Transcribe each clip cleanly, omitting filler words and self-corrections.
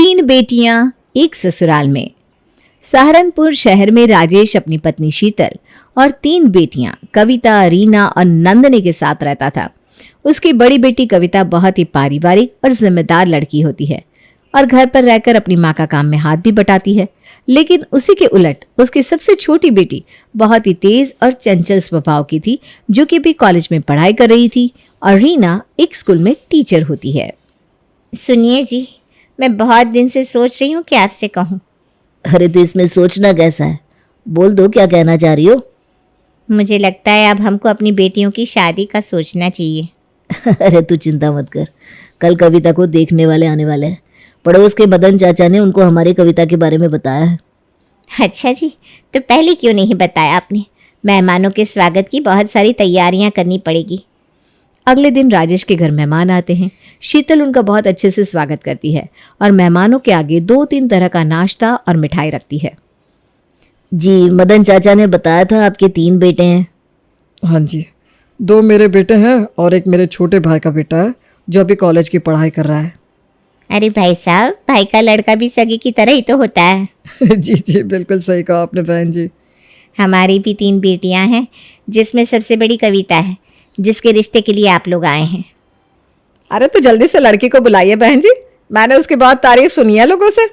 तीन बेटियां एक ससुराल में। सहारनपुर शहर में राजेश अपनी पत्नी शीतल और तीन बेटियां कविता, रीना और नंदनी के साथ रहता था। उसकी बड़ी बेटी कविता बहुत ही पारिवारिक और जिम्मेदार लड़की होती है और घर पर रहकर अपनी माँ का काम में हाथ भी बटाती है। लेकिन उसी के उलट उसकी सबसे छोटी बेटी बहुत ही तेज और चंचल स्वभाव की थी, जो कि भी कॉलेज में पढ़ाई कर रही थी, और रीना एक स्कूल में टीचर होती है। सुनिए जी, मैं बहुत दिन से सोच रही हूँ कि आपसे कहूँ। अरे तो इसमें सोचना कैसा है, बोल दो क्या कहना चाह रही हो। मुझे लगता है अब हमको अपनी बेटियों की शादी का सोचना चाहिए। अरे तू चिंता मत कर, कल कविता को देखने वाले आने वाले हैं। पड़ोस के मदन चाचा ने उनको हमारी कविता के बारे में बताया है। अच्छा जी, तो पहले क्यों नहीं बताया आपने? मेहमानों के स्वागत की बहुत सारी तैयारियां करनी पड़ेगी। अगले दिन राजेश के घर मेहमान आते हैं। शीतल उनका बहुत अच्छे से स्वागत करती है और मेहमानों के आगे 2-3 तरह का नाश्ता और मिठाई रखती है। जी, मदन चाचा ने बताया था आपके 3 बेटे हैं। हाँ जी, 2 मेरे बेटे हैं और एक मेरे छोटे भाई का बेटा है जो अभी कॉलेज की पढ़ाई कर रहा है। अरे भाई साहब, भाई का लड़का भी सगी की तरह ही तो होता है। जी जी, बिल्कुल सही कहा आपने बहन जी। हमारी भी 3 बेटियां हैं, जिसमें सबसे बड़ी कविता है, जिसके रिश्ते के लिए आप लोग आए हैं। अरे तो जल्दी से लड़की को बुलाइए बहन जी, मैंने उसकी बहुत तारीफ सुनी है लोगों से।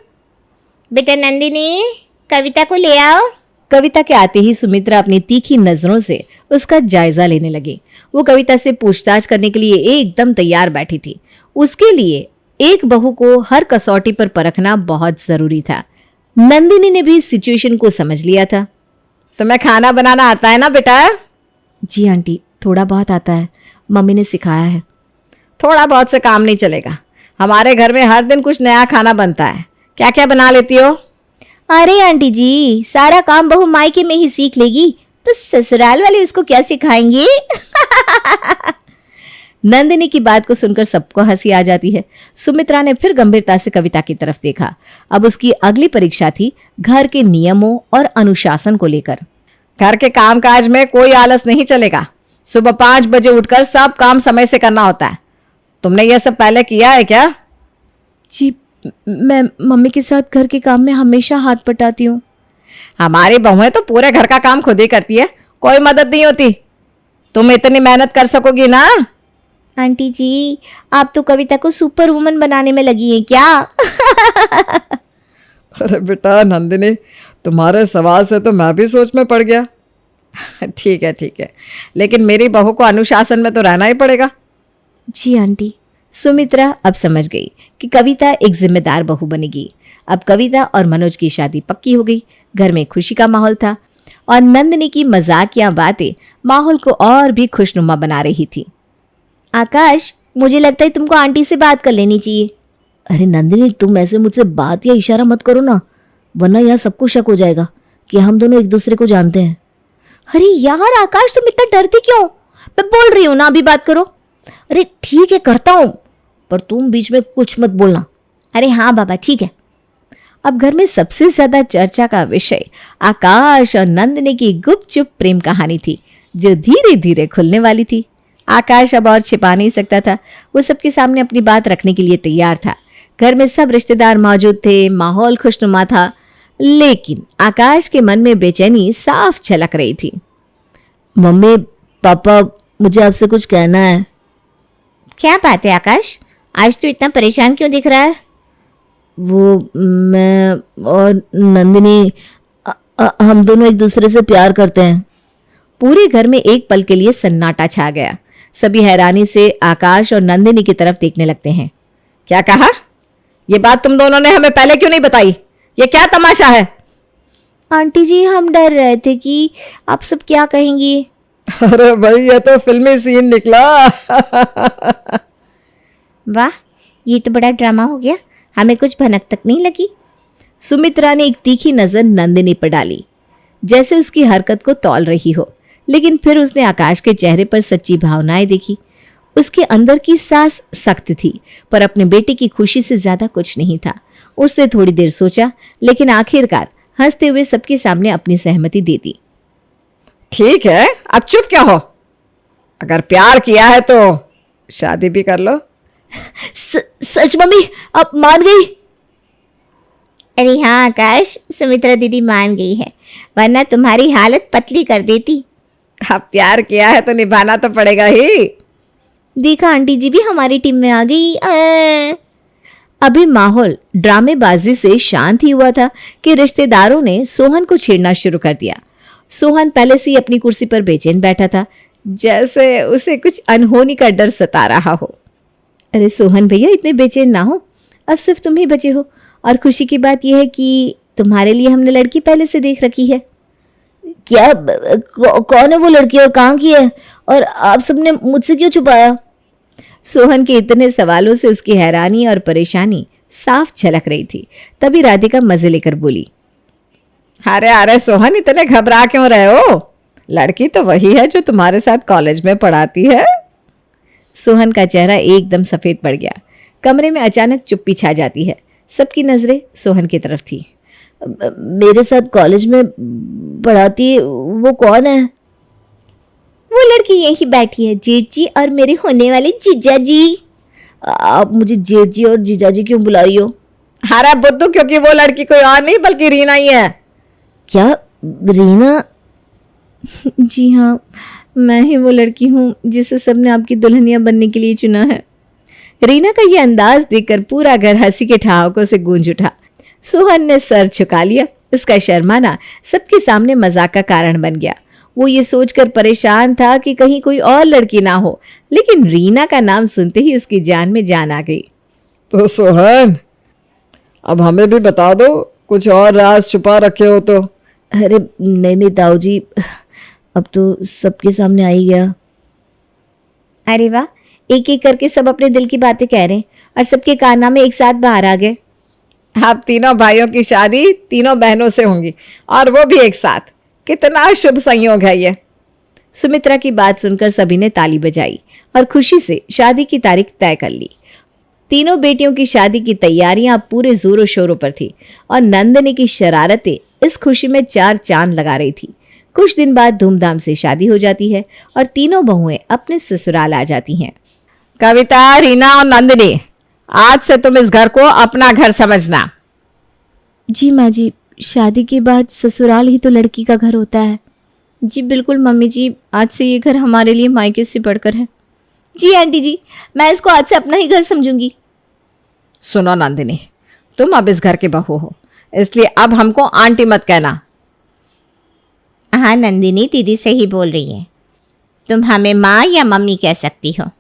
बेटा नंदिनी, कविता को ले आओ। कविता के आते ही सुमित्रा अपनी तीखी नजरों से उसका जायजा लेने लगी। वो कविता से पूछताछ करने के लिए एकदम तैयार बैठी थी। उसके लिए एक बहू को हर कसौटी पर परखना बहुत जरूरी था। नंदिनी ने भी सिचुएशन को समझ लिया था। तुम्हें खाना बनाना आता है ना बेटा? जी आंटी, थोड़ा बहुत आता है, मम्मी ने सिखाया है। थोड़ा बहुत से काम नहीं चलेगा, हमारे घर में हर दिन कुछ नया खाना बनता है। क्या क्या बना लेती हो? अरे आंटी जी, सारा काम बहू मायके में ही सीख लेगी तो ससुराल वाले उसको क्या सिखाएंगे? नंदिनी की बात को सुनकर सबको हंसी आ जाती है। सुमित्रा ने फिर गंभीरता से कविता की तरफ देखा। अब उसकी अगली परीक्षा थी घर के नियमों और अनुशासन को लेकर। घर के काम काज में कोई आलस नहीं चलेगा। सुबह 5 बजे उठकर सब काम समय से करना होता है। तुमने यह सब पहले किया है क्या? जी, मैं मम्मी के साथ घर के काम में हमेशा हाथ बटाती हूँ। हमारी बहुएं तो पूरे घर का काम खुद ही करती है, कोई मदद नहीं होती। तुम इतनी मेहनत कर सकोगी ना? आंटी जी, आप तो कविता को सुपर वुमन बनाने में लगी हैं क्या? अरे बेटा नंदिनी, तुम्हारे सवाल से तो मैं भी सोच में पड़ गया। ठीक है, लेकिन मेरी बहू को अनुशासन में तो रहना ही पड़ेगा। जी आंटी। सुमित्रा अब समझ गई कि कविता एक जिम्मेदार बहू बनेगी। अब कविता और मनोज की शादी पक्की हो गई। घर में खुशी का माहौल था और नंदिनी की मजाकिया बातें माहौल को और भी खुशनुमा बना रही थी। आकाश, मुझे लगता है तुमको आंटी से बात कर लेनी चाहिए। अरे नंदिनी, तुम ऐसे मुझसे बात या इशारा मत करो ना, वरना यहाँ सबको शक हो जाएगा कि हम दोनों एक दूसरे को जानते हैं। अरे यार आकाश, तुम इतना डरती क्यों? मैं बोल रही हूँ ना, अभी बात करो। अरे ठीक है, करता हूँ, पर तुम बीच में कुछ मत बोलना। अरे हाँ बाबा, ठीक है। अब घर में सबसे ज्यादा चर्चा का विषय आकाश और नंदिनी की गुपचुप प्रेम कहानी थी, जो धीरे धीरे खुलने वाली थी। आकाश अब और छिपा नहीं सकता था। वो सबके सामने अपनी बात रखने के लिए तैयार था। घर में सब रिश्तेदार मौजूद थे, माहौल खुशनुमा था, लेकिन आकाश के मन में बेचैनी साफ झलक रही थी। मम्मी पापा, मुझे आपसे कुछ कहना है। क्या बात है आकाश, आज तो इतना परेशान क्यों दिख रहा है? वो मैं और नंदिनी, हम दोनों एक दूसरे से प्यार करते हैं। पूरे घर में एक पल के लिए सन्नाटा छा गया। सभी हैरानी से आकाश और नंदिनी की तरफ देखने लगते हैं। क्या कहा? ये बात तुम दोनों ने हमें पहले क्यों नहीं बताई? ये क्या तमाशा है? आंटी जी, हम डर रहे थे कि आप सब क्या कहेंगी। अरे भाई, ये तो फिल्मी सीन निकला। वाह, ये तो बड़ा ड्रामा हो गया, हमें कुछ भनक तक नहीं लगी। सुमित्रा ने एक तीखी नजर नंदिनी पर डाली, जैसे उसकी हरकत को तौल रही हो, लेकिन फिर उसने आकाश के चेहरे पर सच्ची भावनाएं देखी। उसके अंदर की सांस सख्त थी, पर अपने बेटे की खुशी से ज्यादा कुछ नहीं था। उसने थोड़ी देर सोचा, लेकिन आखिरकार हंसते हुए सबके सामने अपनी सहमति दे दी। ठीक है, अब चुप क्या हो? अगर प्यार किया है तो शादी भी कर लो। सच मम्मी, आप मान गई? अरे हाँ आकाश, सुमित्रा दीदी मान गई है, वरना तुम्हारी हालत पतली कर देती। अब प्यार किया है तो निभाना तो पड़ेगा ही। देखा आंटी जी भी हमारी टीम में आ गई। अभी माहौल ड्रामेबाजी से शांत ही हुआ था कि रिश्तेदारों ने सोहन को छेड़ना शुरू कर दिया। सोहन पहले से ही अपनी कुर्सी पर बेचैन बैठा था, जैसे उसे कुछ अनहोनी का डर सता रहा हो। अरे सोहन भैया, इतने बेचैन ना हो, अब सिर्फ तुम ही बचे हो। और खुशी की बात यह है कि तुम्हारे लिए हमने लड़की पहले से देख रखी है। क्या कौन है वो लड़की और कहाँ की है, और आप सबने मुझसे क्यों छुपाया? सोहन के इतने सवालों से उसकी हैरानी और परेशानी साफ झलक रही थी। तभी राधिका मजे लेकर बोली, अरे अरे सोहन, इतने घबरा क्यों रहे हो? लड़की तो वही है जो तुम्हारे साथ कॉलेज में पढ़ाती है। सोहन का चेहरा एकदम सफेद पड़ गया। कमरे में अचानक चुप्पी छा जाती है। सबकी नजरें सोहन की तरफ थी। मेरे साथ कॉलेज में पढ़ाती है, वो कौन है? वो लड़की यही बैठी है, जेठ जी और मेरे होने वाले जीजा जी। आप मुझे जेठ जी और जीजा जी क्यों बुला रही हो? अरे बुद्धू, क्योंकि वो लड़की कोई और नहीं बल्कि रीना ही है। क्या रीना? जी हाँ, मैं ही वो लड़की हूँ जिसे सबने आपकी दुल्हनिया बनने के लिए चुना है। रीना का ये अंदाज देखकर पूरा घर हंसी के ठहाकों से गूंज उठा। सोहन ने सर झुका लिया। उसका शर्माना सबके सामने मजाक का कारण बन गया। वो ये सोचकर परेशान था कि कहीं कोई और लड़की ना हो, लेकिन रीना का नाम सुनते ही उसकी जान में जान आ गई। तो सोहन, अब हमें भी बता दो, कुछ और राज छुपा रखे हो तो। अरे नहीं ताऊ जी, अब तो सबके सामने आ ही गया। अरे वाह, एक एक करके सब अपने दिल की बातें कह रहे हैं और सबके कारनामे एक साथ बाहर आ गए। अब तीनों भाइयों की शादी तीनों बहनों से होंगी, और वो भी एक साथ। कितना शुभ संयोग है ये। सुमित्रा की बात सुनकर सभी ने ताली बजाई और खुशी से शादी की तारीख तय कर ली। तीनों बेटियों की शादी की तैयारियां अब पूरे जोरों शोरों पर थी और नंदिनी की शरारतें इस खुशी में चार चांद लगा रही थी। कुछ दिन बाद धूमधाम से शादी हो जाती है और तीनों बहुएं अपने ससुराल आ जाती हैं। कविता, रीना और नंदिनी, आज से तुम इस घर को अपना घर समझना। जी माँ जी, शादी के बाद ससुराल ही तो लड़की का घर होता है। जी बिल्कुल मम्मी जी, आज से ये घर हमारे लिए मायके से बढ़कर है। जी आंटी जी, मैं इसको आज से अपना ही घर समझूंगी। सुनो नंदिनी, तुम अब इस घर के बहू हो, इसलिए अब हमको आंटी मत कहना। हाँ नंदिनी दीदी सही बोल रही है, तुम हमें माँ या मम्मी कह सकती हो।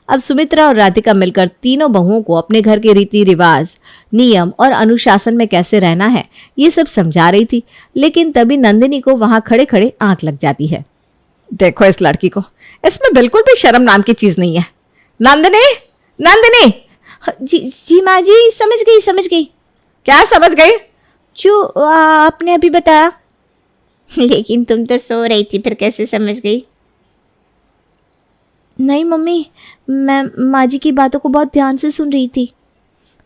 अब सुमित्रा और राधिका मिलकर तीनों बहुओं को अपने घर के रीति रिवाज, नियम और अनुशासन में कैसे रहना है ये सब समझा रही थी। लेकिन तभी नंदिनी को वहां खड़े खड़े आंख लग जाती है। देखो इस लड़की को, इसमें बिल्कुल भी शर्म नाम की चीज नहीं है। नंदिनी, नंदिनी। जी माँ जी, समझ गई। क्या समझ गई? जो आपने अभी बताया। लेकिन तुम तो सो रही थी, फिर कैसे समझ गई? नहीं मम्मी, मैं माँ जी की बातों को बहुत ध्यान से सुन रही थी।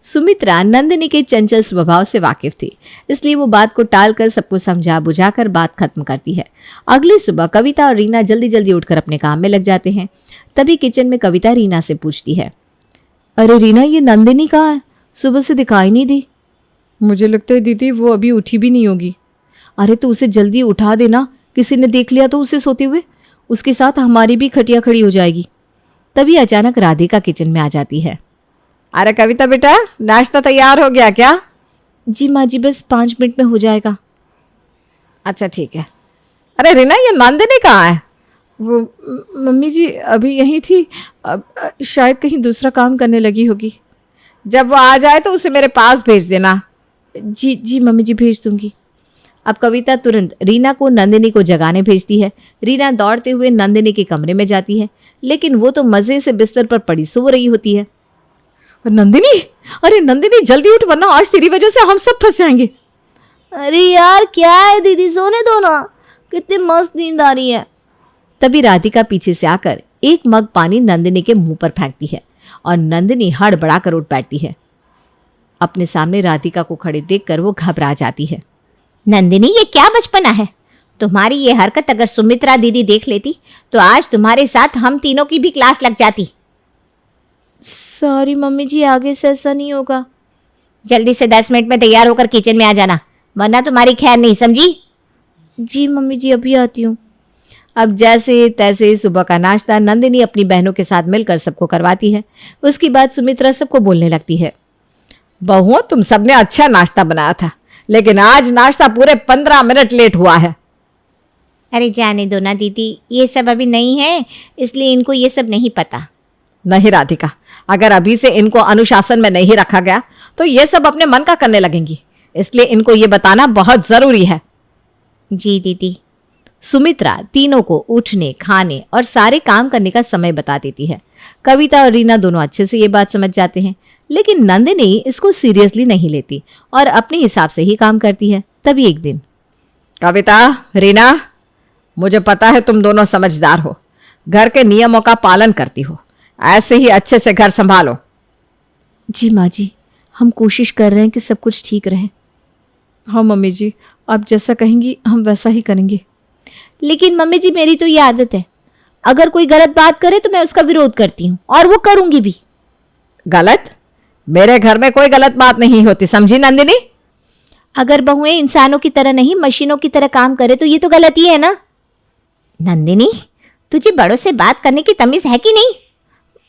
सुमित्रा नंदिनी के चंचल स्वभाव से वाकिफ थी, इसलिए वो बात को टालकर सबको समझा बुझाकर बात खत्म करती है। अगली सुबह कविता और रीना जल्दी जल्दी उठकर अपने काम में लग जाते हैं। तभी किचन में कविता रीना से पूछती है, अरे रीना, ये नंदिनी कहाँ है? सुबह से दिखाई नहीं दी। मुझे लगता है दीदी वो अभी उठी भी नहीं होगी। अरे तो उसे जल्दी उठा देना, किसी ने देख लिया तो उसे सोते हुए, उसके साथ हमारी भी खटिया खड़ी हो जाएगी। तभी अचानक राधिका किचन में आ जाती है। अरे कविता बेटा, नाश्ता तैयार हो गया क्या? जी माँ जी, बस 5 मिनट में हो जाएगा। अच्छा ठीक है। अरे रीना, ये नंदिनी कहाँ है? वो मम्मी जी अभी यहीं थी, अब शायद कहीं दूसरा काम करने लगी होगी। जब वो आ जाए तो उसे मेरे पास भेज देना। जी मम्मी जी, भेज दूंगी। अब कविता तुरंत रीना को नंदिनी को जगाने भेजती है। रीना दौड़ते हुए नंदिनी के कमरे में जाती है, लेकिन वो तो मजे से बिस्तर पर पड़ी सो रही होती है। नंदिनी, अरे नंदिनी जल्दी उठ, वरना आज तेरी वजह से हम सब फंस जाएंगे। अरे यार क्या है दीदी, सोने दो ना, कितनी मस्त नींद आ रही है। तभी राधिका पीछे से आकर एक मग पानी नंदिनी के मुंह पर फेंकती है और नंदिनी हड़बड़ाकर उठ बैठती है। अपने सामने राधिका को खड़े देखकर वो घबरा जाती है। नंदिनी, ये क्या बचपना है? तुम्हारी ये हरकत अगर सुमित्रा दीदी देख लेती तो आज तुम्हारे साथ हम तीनों की भी क्लास लग जाती। सॉरी मम्मी जी, आगे से ऐसा नहीं होगा। जल्दी से 10 मिनट में तैयार होकर किचन में आ जाना, वरना तुम्हारी खैर नहीं, समझी? जी मम्मी जी, अभी आती हूँ। अब जैसे तैसे सुबह का नाश्ता नंदिनी अपनी बहनों के साथ मिलकर सबको करवाती है। उसके बाद सुमित्रा सबको बोलने लगती है। बहुओं, तुम सबने अच्छा नाश्ता बनाया था, लेकिन आज नाश्ता पूरे 15 मिनट लेट हुआ है। अरे जाने दो ना दीदी, ये सब अभी नहीं है, इसलिए इनको ये सब नहीं पता। नहीं राधिका, अगर अभी से इनको अनुशासन में नहीं रखा गया तो ये सब अपने मन का करने लगेंगी, इसलिए इनको ये बताना बहुत जरूरी है। जी दीदी। सुमित्रा तीनों को उठने, खाने और सारे काम करने का समय बता देती है। कविता और रीना दोनों अच्छे से ये बात समझ जाते हैं, लेकिन नंदिनी इसको सीरियसली नहीं लेती और अपने हिसाब से ही काम करती है। तभी एक दिन, कविता, रीना, मुझे पता है तुम दोनों समझदार हो, घर के नियमों का पालन करती हो, ऐसे ही अच्छे से घर संभालो। जी माँ जी, हम कोशिश कर रहे हैं कि सब कुछ ठीक रहे। हाँ मम्मी जी, आप जैसा कहेंगी हम वैसा ही करेंगे। लेकिन मम्मी जी, मेरी तो ये आदत है, अगर कोई गलत बात करे तो मैं उसका विरोध करती हूँ और वो करूंगी भी। गलत? मेरे घर में कोई गलत बात नहीं होती, समझी नंदिनी? अगर बहुएं इंसानों की तरह नहीं मशीनों की तरह काम करे तो ये तो गलती है ना। नंदिनी, तुझे बड़ों से बात करने की तमीज है कि नहीं?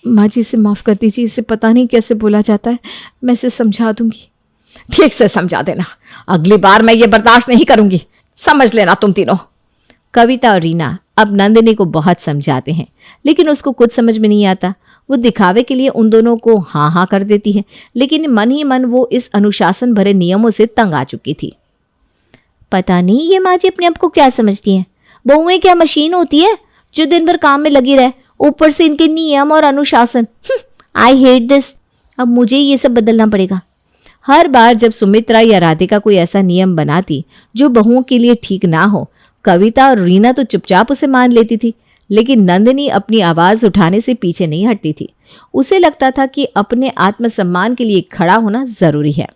माँ जी, इसे माफ़ कर दीजिए, इसे पता नहीं कैसे बोला जाता है, मैं इसे समझा दूंगी। ठीक से समझा देना, अगली बार मैं ये बर्दाश्त नहीं करूंगी, समझ लेना तुम तीनों। कविता और रीना अब नंदिनी को बहुत समझाते हैं, लेकिन उसको कुछ समझ में नहीं आता। वो दिखावे के लिए उन दोनों को हाँ हाँ कर देती है, लेकिन मन ही मन वो इस अनुशासन भरे नियमों से तंग आ चुकी थी। पता नहीं ये माँ जी अपने आप को क्या समझती हैं। बहुएं क्या मशीन होती है जो दिन भर काम में लगी रहे, ऊपर से इनके नियम और अनुशासन। I hate this. अब मुझे ये सब बदलना पड़ेगा। हर बार जब सुमित्रा या राधिका कोई ऐसा नियम बनाती जो बहुओं के लिए ठीक ना हो, कविता और रीना तो चुपचाप उसे मान लेती थी, लेकिन नंदिनी अपनी आवाज उठाने से पीछे नहीं हटती थी। उसे लगता था कि अपने आत्मसम्मान के लिए खड़ा होना जरूरी है।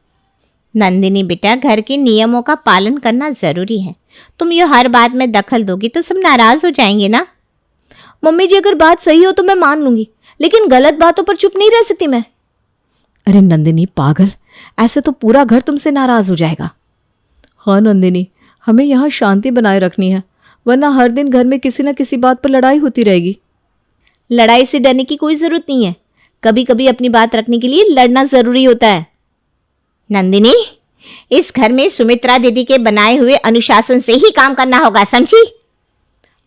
नंदिनी बेटा, घर के नियमों का पालन करना जरूरी है। तुम ये हर बात में दखल दोगी तो सब नाराज हो जाएंगे ना। मम्मी जी, अगर बात सही हो तो मैं मान लूंगी, लेकिन गलत बातों पर चुप नहीं रह सकती मैं। अरे नंदिनी पागल, ऐसे तो पूरा घर तुमसे नाराज हो जाएगा। हाँ नंदिनी, हमें यहाँ शांति बनाए रखनी है, वरना हर दिन घर में किसी न किसी बात पर लड़ाई होती रहेगी। लड़ाई से डरने की कोई जरूरत नहीं है, कभी कभी अपनी बात रखने के लिए लड़ना जरूरी होता है। नंदिनी, इस घर में सुमित्रा दीदी के बनाए हुए अनुशासन से ही काम करना होगा, समझी?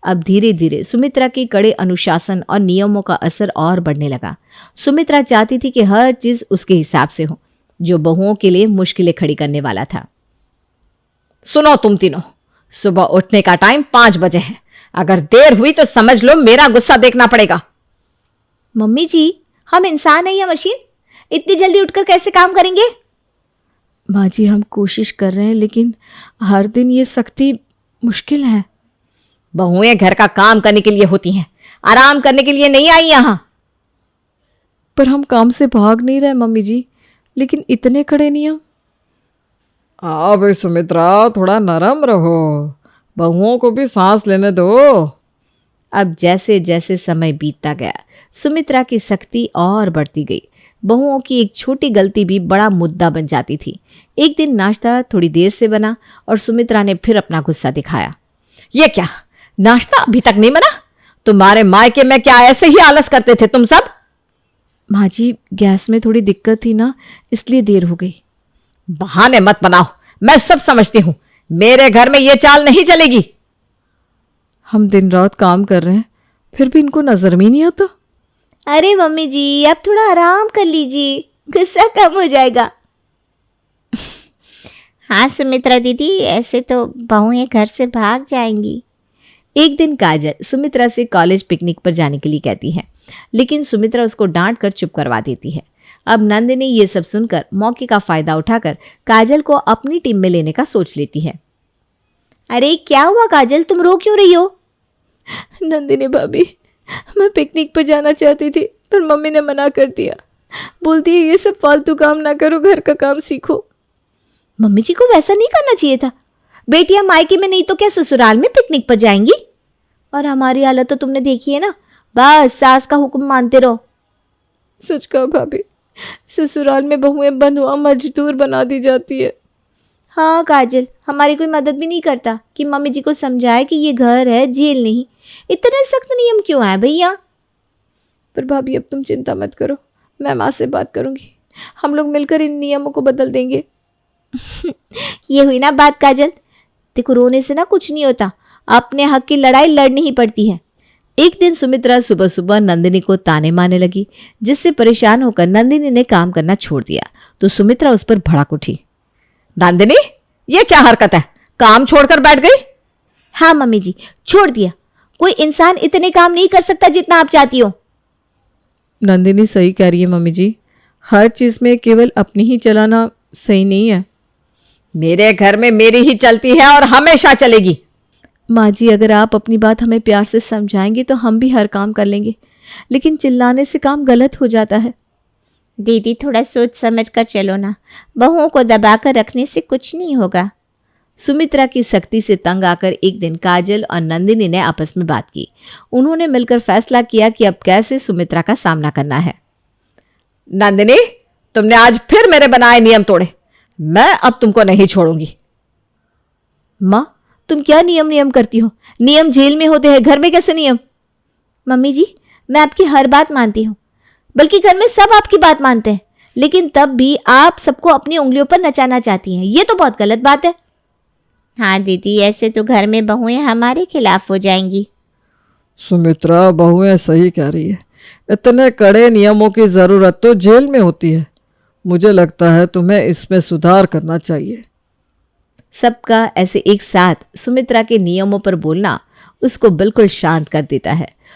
अब धीरे धीरे सुमित्रा के कड़े अनुशासन और नियमों का असर और बढ़ने लगा। सुमित्रा चाहती थी कि हर चीज उसके हिसाब से हो, जो बहुओं के लिए मुश्किलें खड़ी करने वाला था। सुनो तुम तीनों, सुबह उठने का टाइम 5 बजे है, अगर देर हुई तो समझ लो मेरा गुस्सा देखना पड़ेगा। मम्मी जी, हम इंसान हैं या मशीन? इतनी जल्दी उठकर कैसे काम करेंगे? माँ जी, हम कोशिश कर रहे हैं, लेकिन हर दिन ये सख्ती मुश्किल है। बहुएं घर का काम करने के लिए होती हैं, आराम करने के लिए नहीं आई यहाँ। पर हम काम से भाग नहीं रहे मम्मी जी, लेकिन इतने कड़े नियम। हाँ भाई सुमित्रा, थोड़ा नरम रहो, बहुओं को भी सांस लेने दो। अब जैसे जैसे समय बीतता गया, सुमित्रा की सख्ती और बढ़ती गई। बहुओं की एक छोटी गलती भी बड़ा मुद्दा बन जाती थी। एक दिन नाश्ता थोड़ी देर से बना और सुमित्रा ने फिर अपना गुस्सा दिखाया। ये क्या, नाश्ता अभी तक नहीं बना? तुम्हारे मायके में क्या ऐसे ही आलस करते थे तुम सब? माँ जी, गैस में थोड़ी दिक्कत थी ना, इसलिए देर हो गई। बहाने मत बनाओ, मैं सब समझती हूँ, मेरे घर में ये चाल नहीं चलेगी। हम दिन रात काम कर रहे हैं, फिर भी इनको नजर में नहीं आता। अरे मम्मी जी, आप थोड़ा आराम कर लीजिए, गुस्सा कम हो जाएगा। हाँ सुमित्रा दीदी, ऐसे तो बहुएं घर से भाग जाएंगी। एक दिन काजल सुमित्रा से कॉलेज पिकनिक पर जाने के लिए कहती है, लेकिन सुमित्रा उसको डांट कर चुप करवा देती है। अब नंदिनी ये सब सुनकर मौके का फायदा उठाकर काजल को अपनी टीम में लेने का सोच लेती है। अरे क्या हुआ काजल, तुम रो क्यों रही हो? नंदिनी भाभी, मैं पिकनिक पर जाना चाहती थी, पर मम्मी ने मना कर दिया। बोलती है ये सब फालतू काम ना करो, घर का काम सीखो। मम्मी जी को वैसा नहीं करना चाहिए था। बेटियां मायके में नहीं तो क्या ससुराल में पिकनिक पर जाएंगी? और हमारी हालत तो तुमने देखी है ना, बस सास का हुक्म मानते रहो। सच कहा भाभी, ससुराल में बहुएं बंधुआ मजदूर बना दी जाती है। हाँ काजल, हमारी कोई मदद भी नहीं करता कि मम्मी जी को समझाए कि ये घर है, जेल नहीं। इतने सख्त नियम क्यों है भैया? पर भाभी अब तुम चिंता मत करो, मैं माँ से बात करूंगी, हम लोग मिलकर इन नियमों को बदल देंगे। ये हुई ना बात काजल। देखो, रोने से ना कुछ नहीं होता, अपने हक की लड़ाई लड़नी ही पड़ती है। एक दिन सुमित्रा सुबह सुबह नंदिनी को ताने मारने लगी, जिससे परेशान होकर नंदिनी ने काम करना छोड़ दिया तो सुमित्रा उस पर भड़क उठी। नंदिनी, ये क्या हरकत है? काम छोड़कर बैठ गई? हाँ मम्मी जी, छोड़ दिया। कोई इंसान इतने काम नहीं कर सकता जितना आप चाहती हो। नंदिनी सही कह रही है मम्मी जी, हर चीज में केवल अपनी ही चलाना सही नहीं है। मेरे घर में मेरी ही चलती है और हमेशा चलेगी। माँ जी, अगर आप अपनी बात हमें प्यार से समझाएंगे तो हम भी हर काम कर लेंगे, लेकिन चिल्लाने से काम गलत हो जाता है। दीदी, थोड़ा सोच समझ कर चलो ना, बहुओं को दबाकर रखने से कुछ नहीं होगा। सुमित्रा की सख्ती से तंग आकर एक दिन काजल और नंदिनी ने आपस में बात की। उन्होंने मिलकर फैसला किया कि अब कैसे सुमित्रा का सामना करना है। नंदिनी, तुमने आज फिर मेरे बनाए नियम तोड़े, मैं अब तुमको नहीं छोड़ूंगी। माँ, तुम क्या नियम करती हो? नियम जेल में होते हैं, घर में कैसे नियम? मम्मी जी, मैं आपकी हर बात मानती हूँ, बल्कि घर में सब आपकी बात मानते हैं, लेकिन तब भी आप सबको अपनी उंगलियों पर नचाना चाहती हैं। ये तो बहुत गलत बात है। हाँ दीदी, ऐसे तो घर में बहुएं हमारे खिलाफ हो जाएंगी। सुमित्रा, बहुएं सही कह रही है, इतने कड़े नियमों की जरूरत तो जेल में होती है। मुझे लगता है तुम्हें इसमें सुधार करना चाहिए। सबका ऐसे एक साथ सुमित्रा के नियमों पर बोलना उसको बिल्कुल शांत कर देता है।